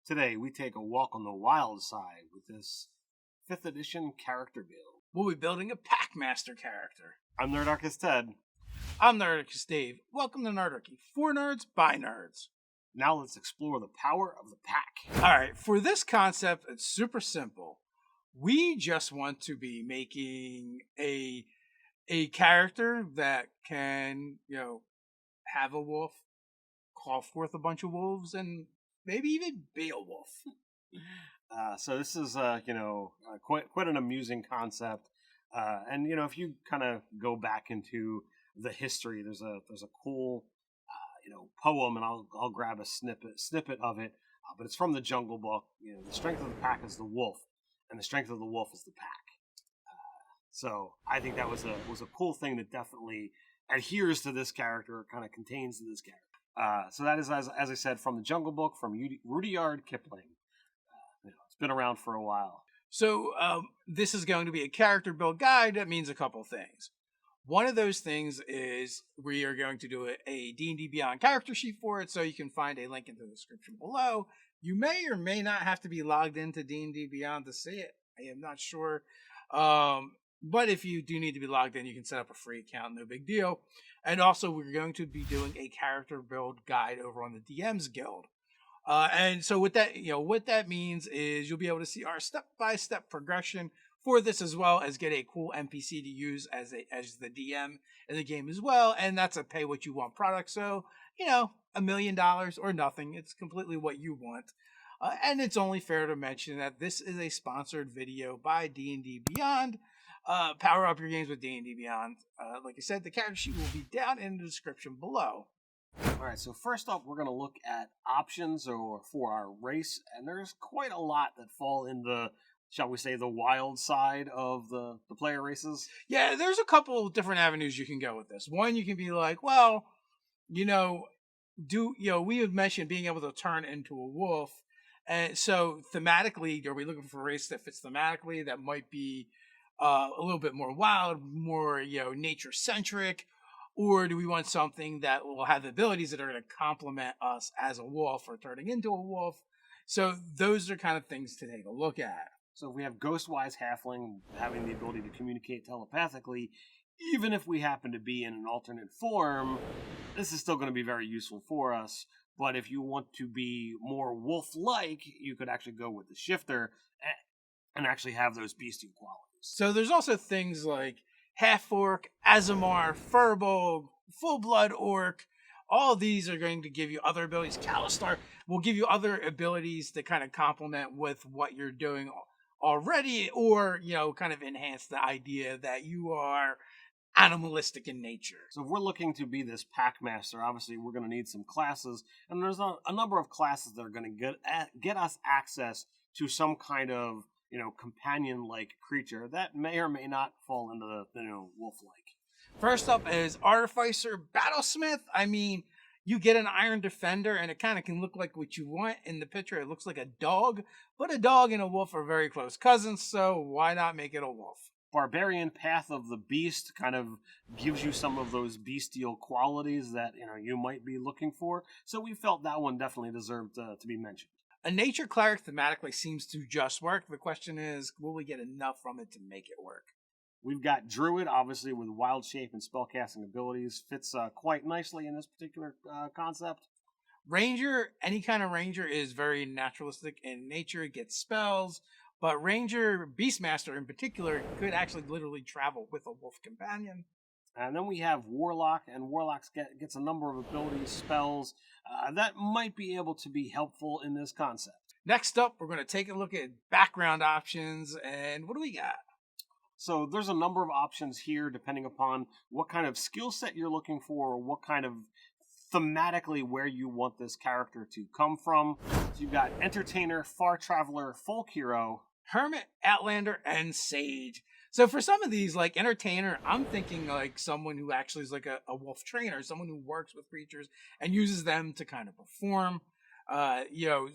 Today, we take a walk on the wild side with this 5th edition character build. We'll be building a Packmaster character. I'm Nerdarchy Ted. I'm Nerdarchy Dave. Welcome to Nerdarchy. For nerds, by nerds. Now let's explore the power of the pack. Alright, for this concept, it's super simple. We just want to be making a character that can, have a wolf, call forth a bunch of wolves, and maybe even be a wolf. So this is, quite an amusing concept. And if you kind of go back into the history, there's a cool, poem, and I'll grab a snippet of it. But it's from the Jungle Book. The strength of the pack is the wolf, and the strength of the wolf is the pack. So I think that was a cool thing that definitely adheres to this character, kind of contains this character. So that is, as I said, from the Jungle Book, from Rudyard Kipling. It's been around for a while. So this is going to be a character build guide. That means a couple things. One of those things is we are going to do a D&D Beyond character sheet for it, so you can find a link in the description below. You may or may not have to be logged into D&D Beyond to see it. I am not sure. But if you do need to be logged in, you can set up a free account, no big deal. And also, we're going to be doing a character build guide over on the DM's Guild. And so what that means is you'll be able to see our step-by-step progression for this, as well as get a cool NPC to use as the DM in the game as well. And that's a pay what you want product. So, $1 million or nothing. It's completely what you want. And it's only fair to mention that this is a sponsored video by D&D Beyond. Power up your games with D&D Beyond. Like I said, the character sheet will be down in the description below. All right, so first up, we're going to look at options for our race, and there's quite a lot that fall in the, shall we say, the wild side of the player races. Yeah, there's a couple different avenues you can go with this. One, you can be like, well, we had mentioned being able to turn into a wolf, and so thematically, are we looking for a race that fits thematically that might be a little bit more wild, more nature centric, or do we want something that will have abilities that are going to complement us as a wolf or turning into a wolf? So those are kind of things to take a look at. So if we have Ghostwise Halfling having the ability to communicate telepathically, even if we happen to be in an alternate form, this is still going to be very useful for us. But if you want to be more wolf-like, you could actually go with the Shifter and actually have those bestial qualities. So there's also things like Half-Orc, Azamar, Furbolg, Full-Blood Orc. All of these are going to give you other abilities. Kalistar will give you other abilities to kind of complement with what you're doing already, or, kind of enhance the idea that you are animalistic in nature. So if we're looking to be this Packmaster, obviously we're going to need some classes, and there's a number of classes that are going to get us access to some kind of companion-like creature that may or may not fall into the wolf-like. First up is Artificer Battlesmith. I mean, you get an Iron Defender, and it kind of can look like what you want in the picture. It looks like a dog, but a dog and a wolf are very close cousins, so why not make it a wolf? Barbarian Path of the Beast kind of gives you some of those bestial qualities that you might be looking for, so we felt that one definitely deserved to be mentioned. A nature cleric thematically seems to just work. The question is, will we get enough from it to make it work? We've got Druid, obviously, with WILDSHAPE and spellcasting abilities. Fits quite nicely in this particular concept. Ranger, any kind of ranger is very naturalistic in nature. It gets spells. But Ranger, Beastmaster in particular, could actually literally travel with a wolf companion. And then we have Warlock, and Warlock gets a number of abilities, spells, that might be able to be helpful in this concept. Next up, we're going to take a look at background options, and what do we got? So there's a number of options here, depending upon what kind of skill set you're looking for, or what kind of thematically where you want this character to come from. So you've got Entertainer, Far Traveler, Folk Hero, Hermit, Outlander, and Sage. So for some of these, like Entertainer, I'm thinking like someone who actually is like a wolf trainer, someone who works with creatures and uses them to kind of perform.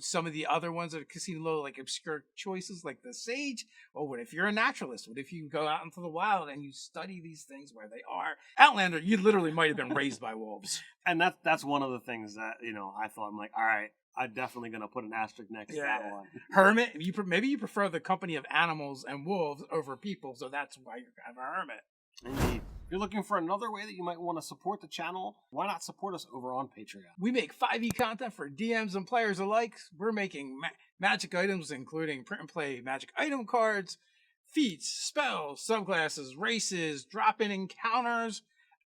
Some of the other ones are casino like obscure choices like the Sage. Oh, what if you're a naturalist? What if you go out into the wild and you study these things where they are? Outlander, you literally might have been raised by wolves. And that's one of the things that, I thought, I'm like, all right, I'm definitely going to put an asterisk next to that one. Hermit, maybe you prefer the company of animals and wolves over people, so that's why you're kind of a hermit. Indeed. If you're looking for another way that you might want to support the channel, why not support us over on Patreon? We make 5e content for DMs and players alike. We're making magic items, including print and play magic item cards, feats, spells, subclasses, races, drop-in encounters,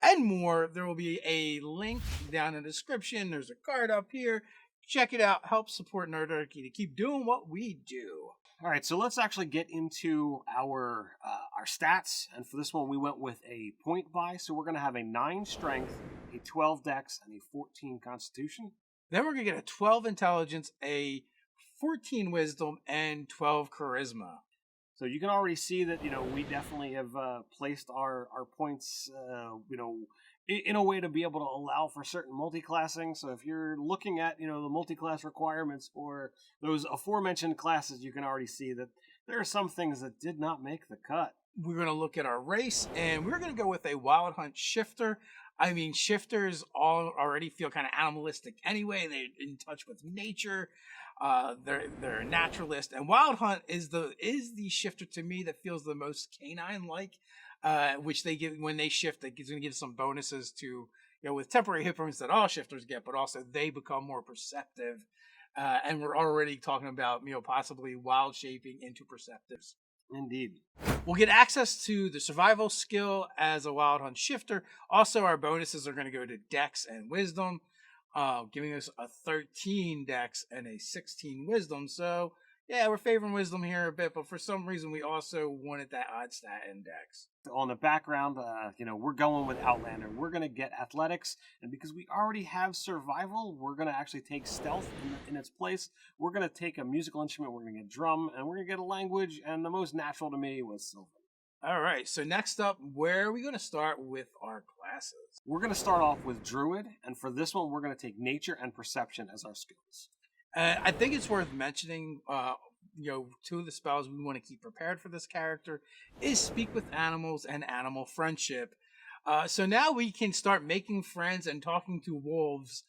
and more. There will be a link down in the description. There's a card up here. Check it out. Help support Nerdarchy to keep doing what we do. All right, so let's actually get into our stats. And for this one, we went with a point buy. So we're going to have a 9 strength, a 12 dex, and a 14 constitution. Then we're going to get a 12 intelligence, a 14 wisdom, and 12 charisma. So you can already see that, we definitely have placed our points, in a way to be able to allow for certain multi-classing. So if you're looking at, the multi-class requirements for those aforementioned classes, you can already see that there are some things that did not make the cut. We're going to look at our race, and we're going to go with a Wild Hunt shifter. I mean, shifters all already feel kind of animalistic anyway. They're in touch with nature. They're a naturalist, and Wild Hunt is the shifter to me that feels the most canine-like. Which they give when they shift. It's going to give some bonuses to, with temporary hit points that all shifters get, but also they become more perceptive. And we're already talking about, possibly wild shaping into perceptives. Indeed. We'll get access to the survival skill as a Wild Hunt shifter. Also, our bonuses are going to go to Dex and Wisdom, giving us a 13 Dex and a 16 Wisdom. So, yeah, we're favoring Wisdom here a bit, but for some reason, we also wanted that odd stat index. On the background, we're going with Outlander. We're going to get Athletics, and because we already have Survival, we're going to actually take Stealth in its place. We're going to take a musical instrument, we're going to get Drum, and we're going to get a language, and the most natural to me was Sylvan. All right, so next up, where are we going to start with our classes? We're going to start off with Druid, and for this one, we're going to take Nature and Perception as our skills. I think it's worth mentioning, two of the spells we want to keep prepared for this character is Speak with Animals and Animal Friendship. So now we can start making friends and talking to wolves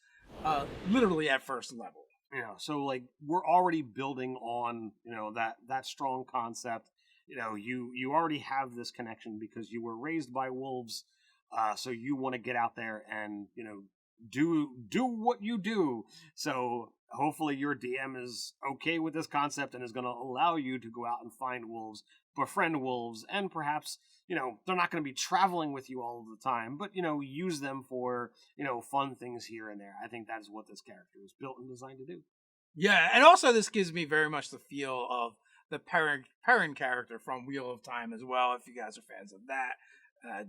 literally at first level. So we're already building on, that strong concept. You already have this connection because you were raised by wolves. So you want to get out there and, do what you do. So hopefully your DM is okay with this concept and is going to allow you to go out and find wolves, befriend wolves, and perhaps, they're not going to be traveling with you all of the time, but, use them for, fun things here and there. I think that is what this character was built and designed to do. Yeah, and also this gives me very much the feel of the Perrin character from Wheel of Time as well, if you guys are fans of that.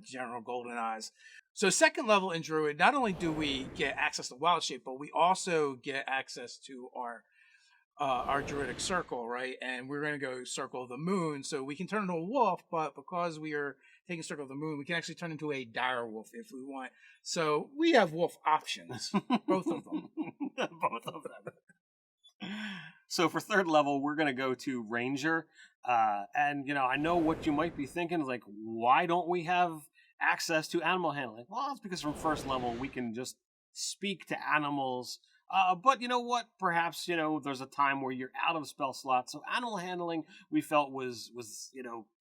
General Golden Eyes. So second level in Druid, not only do we get access to Wild Shape, but we also get access to our Druidic Circle, right? And we're going to go Circle of the Moon, so we can turn into a wolf, but because we are taking Circle of the Moon, we can actually turn into a dire wolf if we want. So we have wolf options, both of them. Both of them. So for third level, we're going to go to Ranger. And, I know what you might be thinking, why don't we have access to animal handling? Well, it's because from first level, we can just speak to animals. But you know what? Perhaps, there's a time where you're out of spell slots. So animal handling, we felt was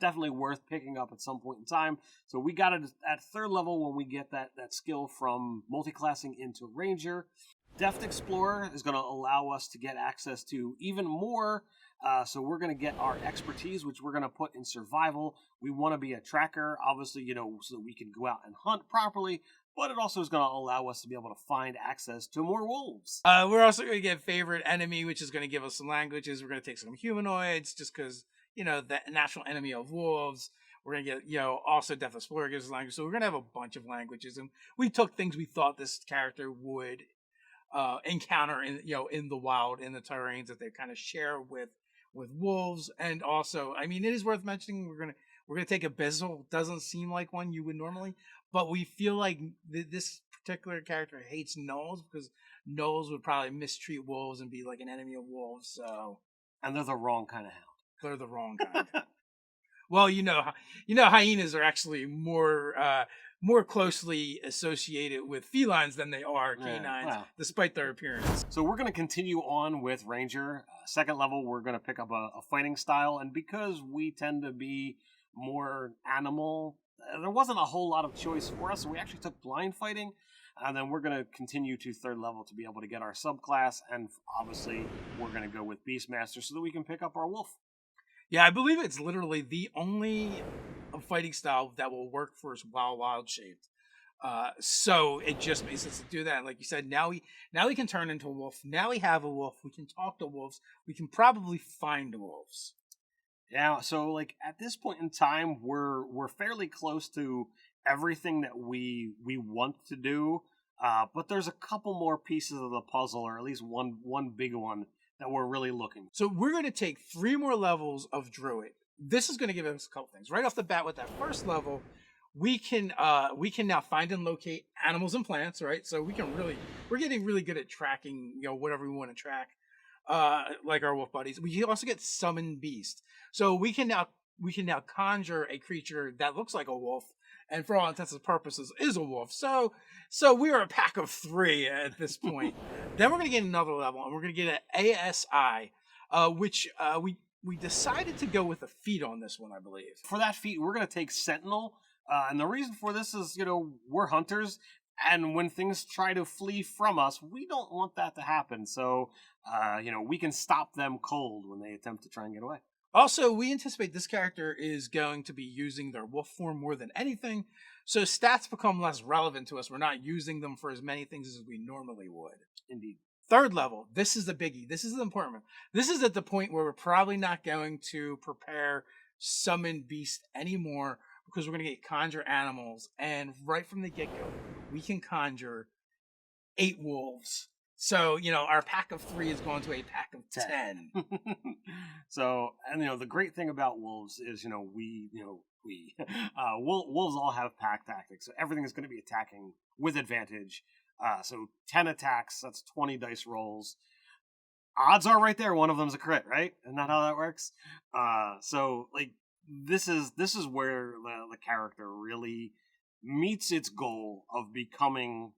definitely worth picking up at some point in time. So we got it at third level when we get that skill from multiclassing into Ranger. Deft Explorer is going to allow us to get access to even more. So we're going to get our expertise, which we're going to put in survival. We want to be a tracker, obviously, so we can go out and hunt properly. But it also is going to allow us to be able to find access to more wolves. We're also going to get Favorite Enemy, which is going to give us some languages. We're going to take some humanoids, just because, the natural enemy of wolves. We're going to get, also Deft Explorer gives us language. So we're going to have a bunch of languages. And we took things we thought this character would encounter in the wild, in the terrains that they kind of share with wolves. And also, it is worth mentioning we're gonna take Abyssal. Doesn't seem like one you would normally, but we feel like this particular character hates gnolls because gnolls would probably mistreat wolves and be like an enemy of wolves. So, and they're the wrong kind of hound. They're the wrong kind. Well, hyenas are actually more closely associated with felines than they are canines, despite their appearance. So we're going to continue on with Ranger. Second level, we're going to pick up a fighting style, and because we tend to be more animal, there wasn't a whole lot of choice for us, so we actually took blind fighting. And then we're going to continue to third level to be able to get our subclass, and obviously we're going to go with Beastmaster so that we can pick up our wolf. Yeah, I believe it's literally the only fighting style that will work for us while wild shaped. So it just makes sense to do that. Like you said, now we can turn into a wolf. Now we have a wolf. We can talk to wolves. We can probably find wolves. Yeah, so like at this point in time, we're fairly close to everything that we want to do. But there's a couple more pieces of the puzzle, or at least one big one that we're really looking. So we're going to take 3 more levels of Druid. This is going to give us a couple things. Right off the bat with that first level, we can now find and locate animals and plants, right? So we're getting really good at tracking, whatever we want to track, like our wolf buddies. We can also get summon beast. So we can now conjure a creature that looks like a wolf, and for all intents and purposes is a wolf. So we are a pack of 3 at this point. Then we're going to get another level, and we're going to get an ASI, which we decided to go with a feat on this one, I believe. For that feat, we're going to take Sentinel, and the reason for this is, we're hunters, and when things try to flee from us, we don't want that to happen. So, we can stop them cold when they attempt to try and get away. Also, we anticipate this character is going to be using their wolf form more than anything, so stats become less relevant to us. We're not using them for as many things as we normally would. Indeed. Third level, this is the biggie. This is the important one. This is at the point where we're probably not going to prepare summon beast anymore, because we're going to get conjure animals, and right from the get-go, we can conjure 8 wolves. So, our pack of 3 is going to a pack of 10. So, and the great thing about wolves is, wolves all have pack tactics. So everything is going to be attacking with advantage. So 10 attacks, that's 20 dice rolls. Odds are right there. One of them's a crit, right? Isn't that how that works? So like this is where the character really meets its goal of becoming,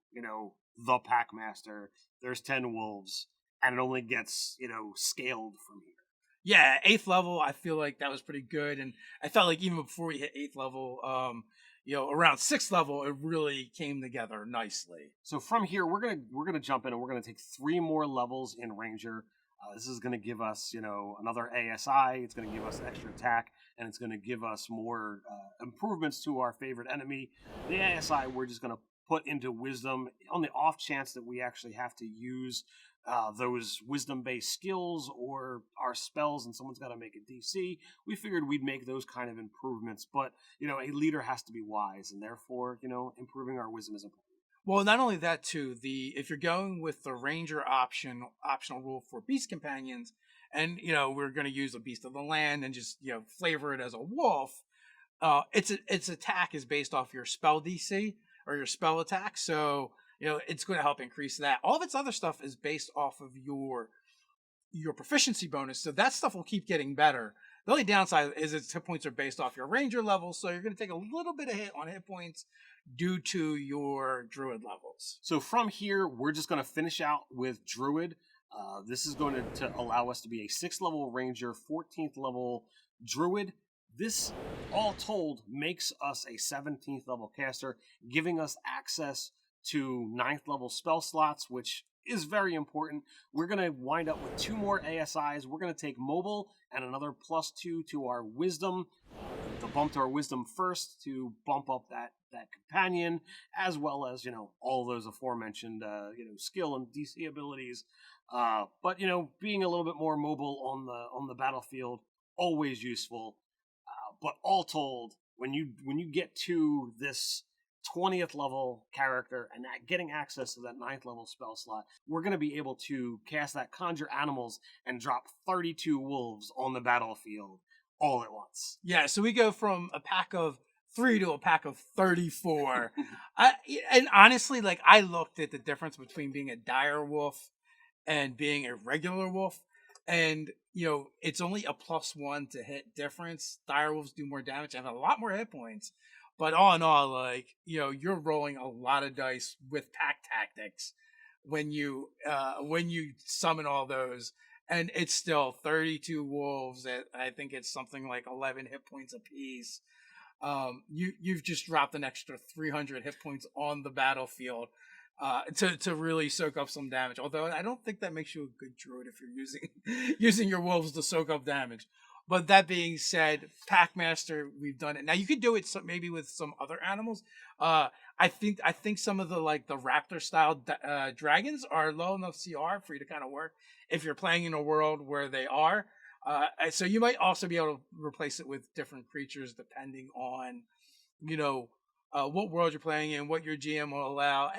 the pack master. There's 10 wolves, and it only gets, scaled from here. Yeah, 8th level, I feel like that was pretty good, and I felt like even before we hit 8th level, around 6th level, it really came together nicely. So from here, we're gonna jump in, and we're gonna take 3 more levels in Ranger. This is gonna give us, another ASI. It's gonna give us extra attack, and it's gonna give us more improvements to our favorite enemy. The ASI, we're just gonna put into wisdom on the off chance that we actually have to use those wisdom-based skills or our spells, and someone's got to make a DC. We figured we'd make those kind of improvements, but a leader has to be wise, and therefore, improving our wisdom is important. Well, not only that too, if you're going with the Ranger optional rule for beast companions, and we're going to use a beast of the land and just flavor it as a wolf, its attack is based off your spell DC or your spell attack, so it's going to help increase that. All of its other stuff is based off of your proficiency bonus, so that stuff will keep getting better. The only downside is its hit points are based off your Ranger level, so you're going to take a little bit of hit on hit points due to your Druid levels. So from here, we're just going to finish out with Druid. This is going to allow us to be a 6th level Ranger, 14th level Druid. This, all told, makes us a 17th level caster, giving us access to 9th level spell slots, which is very important. We're going to wind up with 2 more ASIs. We're going to take mobile and another +2 to our wisdom, to bump to our wisdom first to bump up that companion, as well as, all those aforementioned, skill and DC abilities. But, being a little bit more mobile on the battlefield, always useful. But all told, when you get to this 20th level character and getting access to that 9th level spell slot, we're going to be able to cast that conjure animals and drop 32 wolves on the battlefield all at once. Yeah, so we go from a pack of 3 to a pack of 34. And honestly, I looked at the difference between being a dire wolf and being a regular wolf. And, it's only a +1 to hit difference. Direwolves do more damage and have a lot more hit points. But all in all, like, you're rolling a lot of dice with pack tactics when you summon all those. And it's still 32 wolves at, I think it's something like 11 hit points apiece. You've just dropped an extra 300 hit points on the battlefield to really soak up some damage. Although I don't think that makes you a good druid if you're using your wolves to soak up damage. But that being said, Packmaster, we've done it. Now you could do it maybe with some other animals. I think some of the raptor style dragons are low enough CR for you to kind of work if you're playing in a world where they are. So you might also be able to replace it with different creatures depending on, what world you're playing in, what your GM will allow,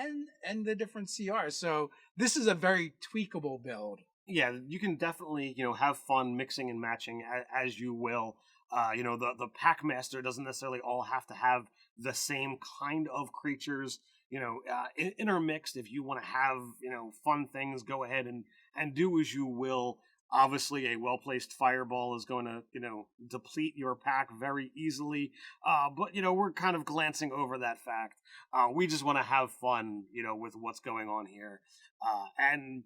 and the different CRs. So this is a very tweakable build. Yeah, you can definitely, have fun mixing and matching as you will. The Packmaster doesn't necessarily all have to have the same kind of creatures, intermixed. If you want to have, fun things, go ahead and do as you will. Obviously, a well-placed fireball is going to, deplete your pack very easily. But, we're kind of glancing over that fact. We just want to have fun, with what's going on here. And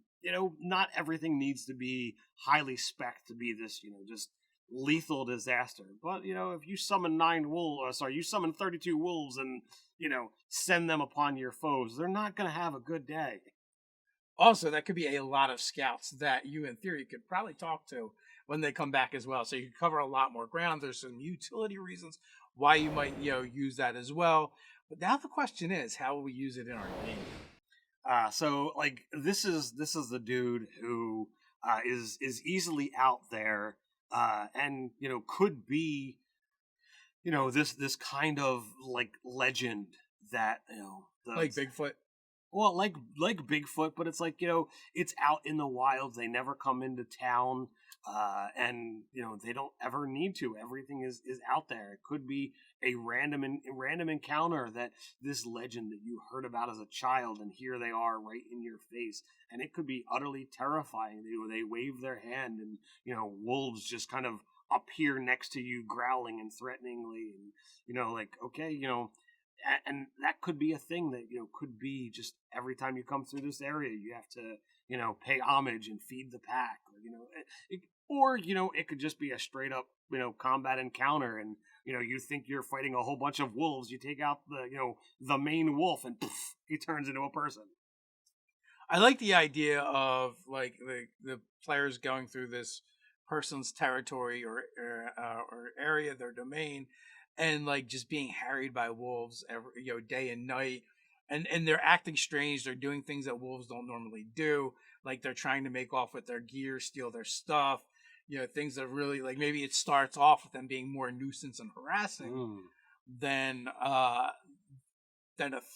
not everything needs to be highly spec'd to be this, just lethal disaster. But, if you summon 32 wolves and, send them upon your foes, they're not going to have a good day. Also, that could be a lot of scouts that you, in theory, could probably talk to when they come back as well. So you can cover a lot more ground. There's some utility reasons why you might, use that as well. But now the question is, how will we use it in our game? So this is the dude who is easily out there, and could be, this kind of legend that like Bigfoot. Well, like Bigfoot, but it's it's out in the wild. They never come into town, and they don't ever need to. Everything is out there. It could be a random encounter that this legend that you heard about as a child, and here they are right in your face, and it could be utterly terrifying. They wave their hand, and wolves just kind of appear next to you, growling and threateningly, and okay, and that could be a thing that could be just every time you come through this area you have to pay homage and feed the pack, or it could just be a straight up combat encounter, and you think you're fighting a whole bunch of wolves. You take out the main wolf and poof, he turns into a person. I like the idea of the players going through this person's territory or area, their domain, and just being harried by wolves every day and night, and they're acting strange. They're doing things that wolves don't normally do, like they're trying to make off with their gear, steal their stuff, things that really maybe it starts off with them being more nuisance and harassing than a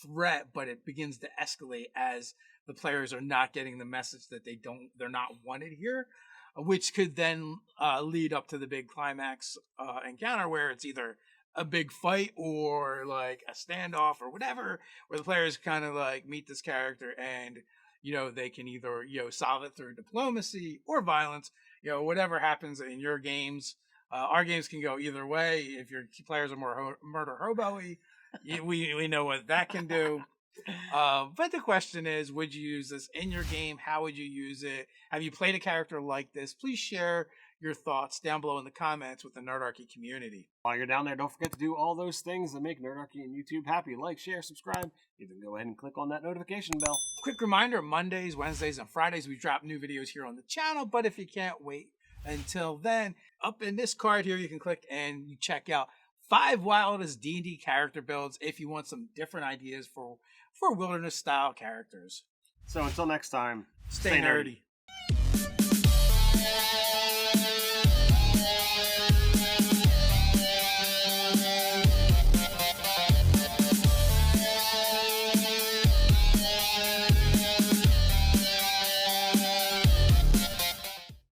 threat, but it begins to escalate as the players are not getting the message that they're not wanted here, which could then lead up to the big climax encounter where it's either a big fight or a standoff or whatever, where the players kind of meet this character and they can either solve it through diplomacy or violence, whatever happens in your games. Our games can go either way. If your players are more murder hobo-y, we know what that can do. But the question is, would you use this in your game? How would you use it? Have you played a character like this? Please share your thoughts down below in the comments with the Nerdarchy community. While you're down there, don't forget to do all those things that make Nerdarchy and YouTube happy. Like, share, subscribe. Even go ahead and click on that notification bell. Quick reminder, Mondays, Wednesdays, and Fridays we drop new videos here on the channel. But if you can't wait until then, up in this card here, you can click and you check out 5 wildest D&D character builds if you want some different ideas for wilderness style characters. So until next time, stay nerdy.